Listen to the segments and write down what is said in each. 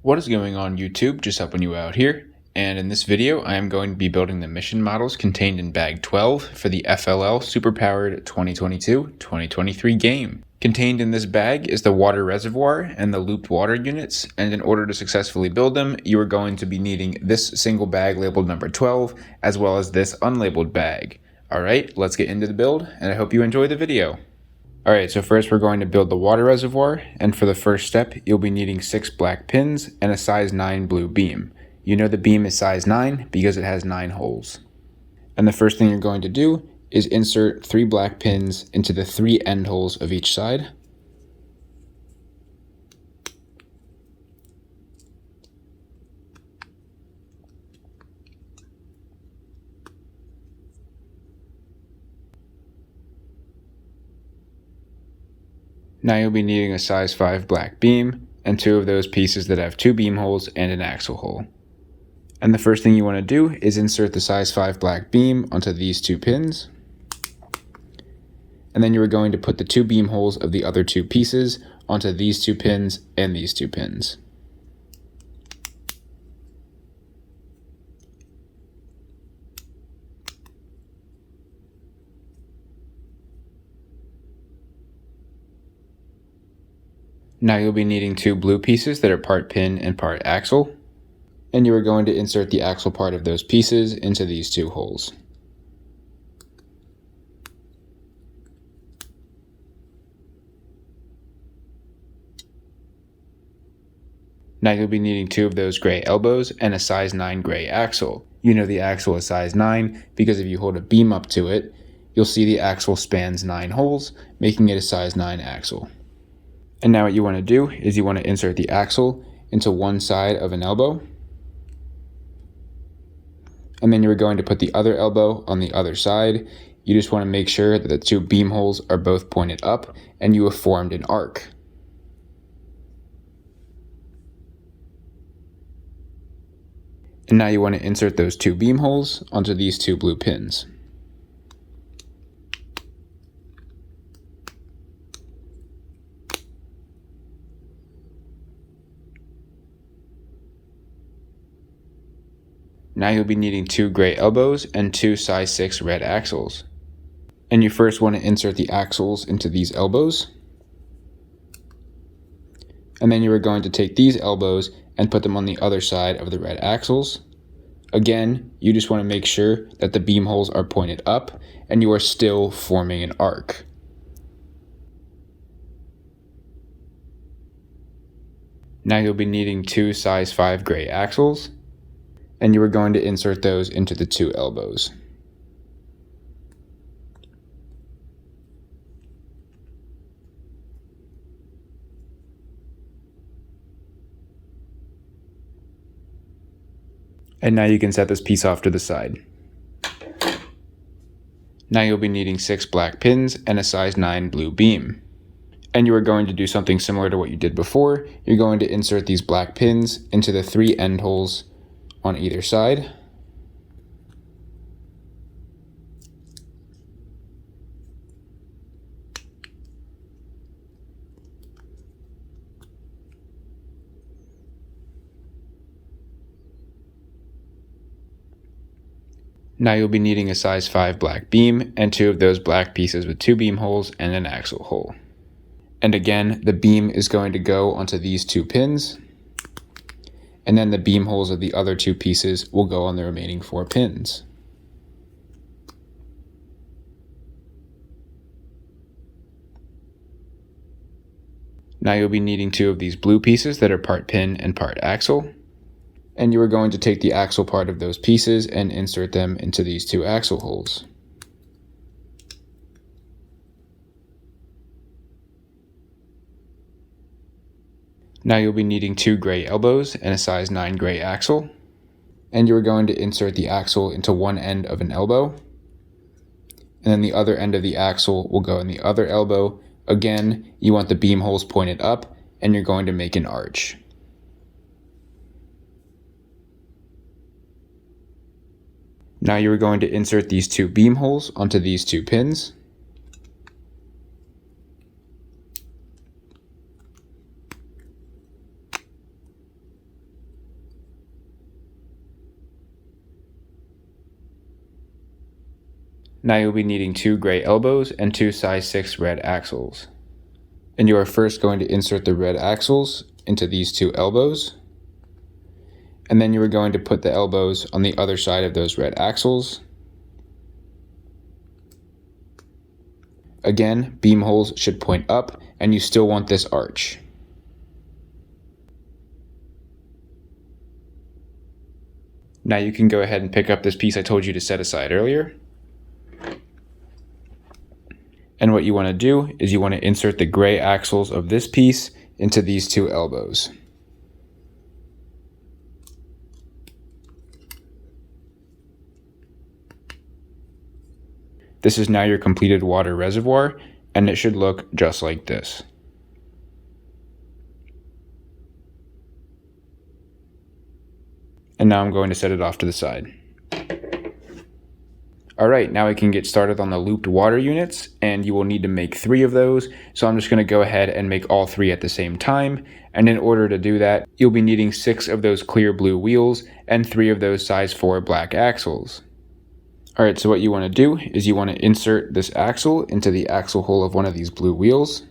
What is going on YouTube? Just helping you out here. And in this video, I am going to be building the mission models contained in bag 12 for the FLL SUPERPOWERED 2022-2023 game. Contained in this bag is the water reservoir and the looped water units, and in order to successfully build them, you are going to be needing this single bag labeled number 12, as well as this unlabeled bag. Alright, let's get into the build, and I hope you enjoy the video. Alright, so first we're going to build the water reservoir, and for the first step, you'll be needing 6 black pins and a size 9 blue beam. You know the beam is size 9 because it has 9 holes. And the first thing you're going to do is insert 3 black pins into the 3 end holes of each side. Now you'll be needing a size 5 black beam and 2 of those pieces that have 2 beam holes and an axle hole. And the first thing you want to do is insert the size 5 black beam onto these 2 pins. And then you are going to put the 2 beam holes of the other 2 pieces onto these 2 pins and these 2 pins. Now you'll be needing 2 blue pieces that are part pin and part axle, and you are going to insert the axle part of those pieces into these 2 holes. Now you'll be needing 2 of those gray elbows and a size 9 gray axle. You know the axle is size 9 because if you hold a beam up to it, you'll see the axle spans 9 holes, making it a size 9 axle. And now what you want to do is you want to insert the axle into one side of an elbow. And then you're going to put the other elbow on the other side. You just want to make sure that the 2 beam holes are both pointed up and you have formed an arc. And now you want to insert those 2 beam holes onto these 2 blue pins. Now you'll be needing 2 gray elbows and 2 size 6 red axles. And you first want to insert the axles into these elbows. And then you are going to take these elbows and put them on the other side of the red axles. Again, you just want to make sure that the beam holes are pointed up and you are still forming an arc. Now you'll be needing 2 size 5 gray axles, and you are going to insert those into the 2 elbows. And now you can set this piece off to the side. Now you'll be needing 6 black pins and a size 9 blue beam. And you are going to do something similar to what you did before. You're going to insert these black pins into the 3 end holes on either side. Now you'll be needing a size 5 black beam and 2 of those black pieces with 2 beam holes and an axle hole. And again, the beam is going to go onto these 2 pins, and then the beam holes of the other 2 pieces will go on the remaining 4 pins. Now you'll be needing 2 of these blue pieces that are part pin and part axle. And you are going to take the axle part of those pieces and insert them into these 2 axle holes. Now you'll be needing 2 gray elbows and a size 9 gray axle. And you are going to insert the axle into one end of an elbow. And then the other end of the axle will go in the other elbow. Again, you want the beam holes pointed up and you're going to make an arch. Now you are going to insert these 2 beam holes onto these 2 pins. Now you'll be needing 2 gray elbows and 2 size 6 red axles. And you are first going to insert the red axles into these 2 elbows. And then you are going to put the elbows on the other side of those red axles. Again, beam holes should point up, and you still want this arch. Now you can go ahead and pick up this piece I told you to set aside earlier. And what you want to do is you want to insert the gray axles of this piece into these 2 elbows. This is now your completed water reservoir, and it should look just like this. And now I'm going to set it off to the side. Alright, now we can get started on the looped water units, and you will need to make 3 of those, so I'm just going to go ahead and make all 3 at the same time, and in order to do that, you'll be needing 6 of those clear blue wheels and 3 of those size 4 black axles. Alright, so what you want to do is you want to insert this axle into the axle hole of one of these blue wheels,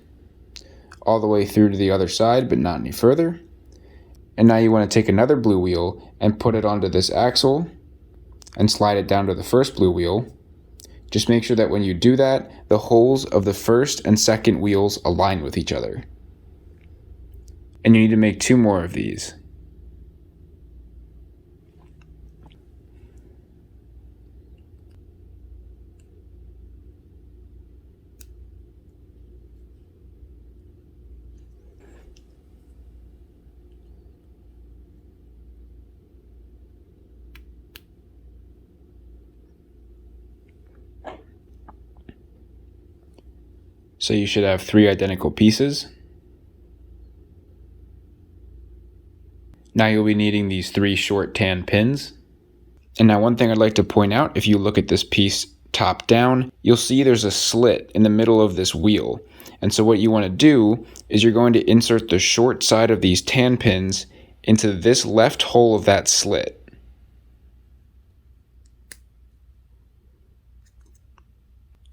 all the way through to the other side, but not any further. And now you want to take another blue wheel and put it onto this axle, and slide it down to the first blue wheel. Just make sure that when you do that, the holes of the first and second wheels align with each other. And you need to make 2 more of these. So you should have 3 identical pieces. Now you'll be needing these 3 short tan pins. And now one thing I'd like to point out, if you look at this piece top down, you'll see there's a slit in the middle of this wheel. And so what you want to do is you're going to insert the short side of these tan pins into this left hole of that slit.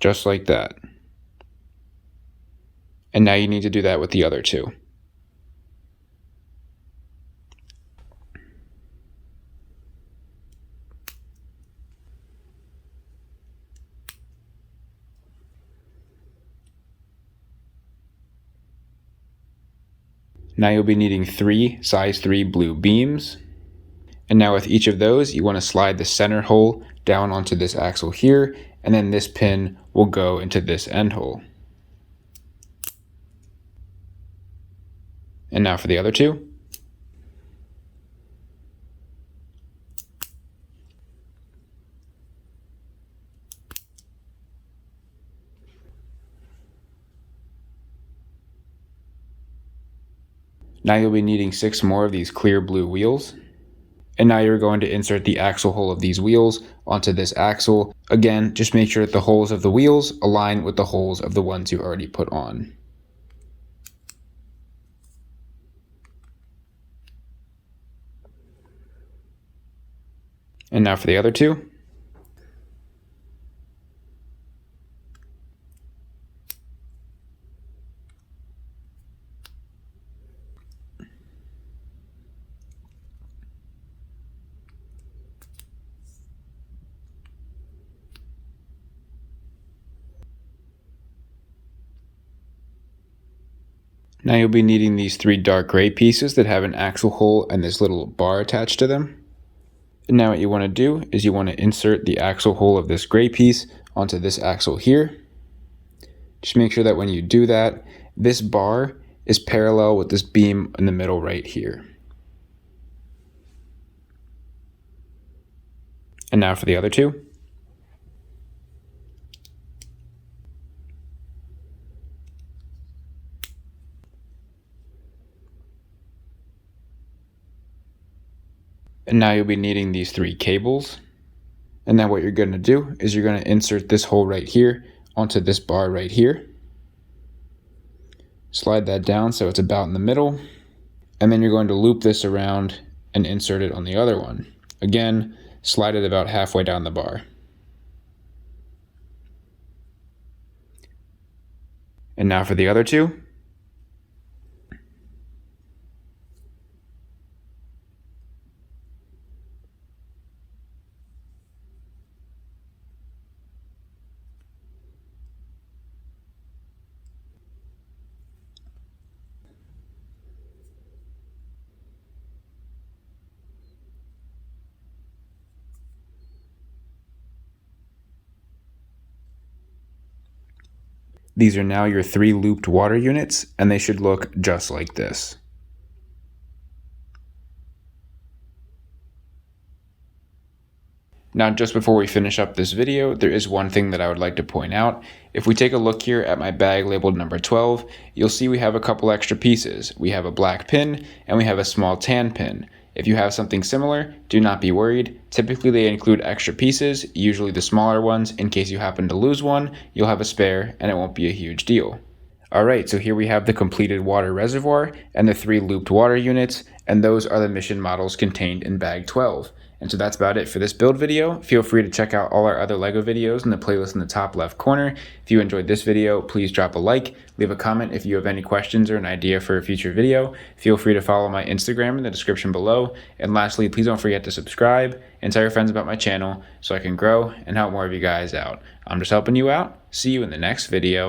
Just like that. And now you need to do that with the other 2. Now you'll be needing 3 size 3 blue beams. And now with each of those, you want to slide the center hole down onto this axle here, and then this pin will go into this end hole. And now for the other 2. Now you'll be needing 6 more of these clear blue wheels. And now you're going to insert the axle hole of these wheels onto this axle. Again, just make sure that the holes of the wheels align with the holes of the ones you already put on. And now for the other 2. Now you'll be needing these 3 dark gray pieces that have an axle hole and this little bar attached to them. And now what you want to do is you want to insert the axle hole of this gray piece onto this axle here. Just make sure that when you do that, this bar is parallel with this beam in the middle right here. And now for the other 2. And now you'll be needing these 3 cables. And now what you're going to do is you're going to insert this hole right here onto this bar right here. Slide that down so it's about in the middle. And then you're going to loop this around and insert it on the other one. Again, slide it about halfway down the bar. And now for the other two. These are now your 3 looped water units, and they should look just like this. Now, just before we finish up this video, there is one thing that I would like to point out. If we take a look here at my bag labeled number 12, you'll see we have a couple extra pieces. We have a black pin, and we have a small tan pin. If you have something similar, do not be worried. Typically they include extra pieces, usually the smaller ones. In case you happen to lose one, you'll have a spare, and it won't be a huge deal. Alright, so here we have the completed water reservoir and the 3 looped water units, and those are the mission models contained in bag 12. And so that's about it for this build video. Feel free to check out all our other LEGO videos in the playlist in the top left corner. If you enjoyed this video, please drop a like, leave a comment if you have any questions or an idea for a future video. Feel free to follow my Instagram in the description below. And lastly, please don't forget to subscribe and tell your friends about my channel so I can grow and help more of you guys out. I'm just helping you out. See you in the next video.